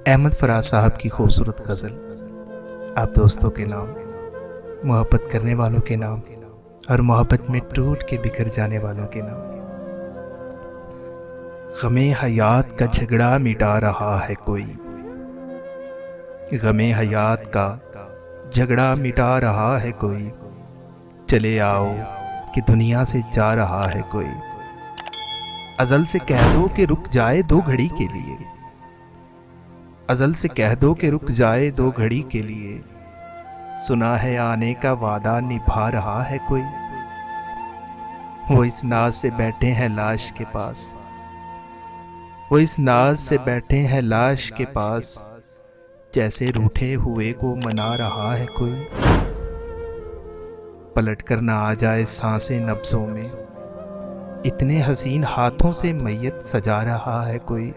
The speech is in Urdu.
احمد فراز صاحب کی خوبصورت غزل آپ دوستوں کے نام، محبت کرنے والوں کے نام اور محبت میں ٹوٹ کے بکھر جانے والوں کے نام۔ غم حیات کا جھگڑا مٹا رہا ہے کوئی، غم حیات کا جھگڑا مٹا رہا ہے کوئی، چلے آؤ کہ دنیا سے جا رہا ہے کوئی۔ ازل سے کہہ دو کہ رک جائے دو گھڑی کے لیے، ازل سے کہہ دو کہ رک جائے دو گھڑی کے لیے، سنا ہے آنے کا وعدہ نبھا رہا ہے کوئی۔ وہ اس ناز سے بیٹھے ہیں لاش کے پاس، وہ اس ناز سے بیٹھے ہیں لاش کے پاس، جیسے روٹھے ہوئے کو منا رہا ہے کوئی۔ پلٹ کر نہ آ جائے سانسیں نبضوں میں، اتنے حسین ہاتھوں سے میت سجا رہا ہے کوئی۔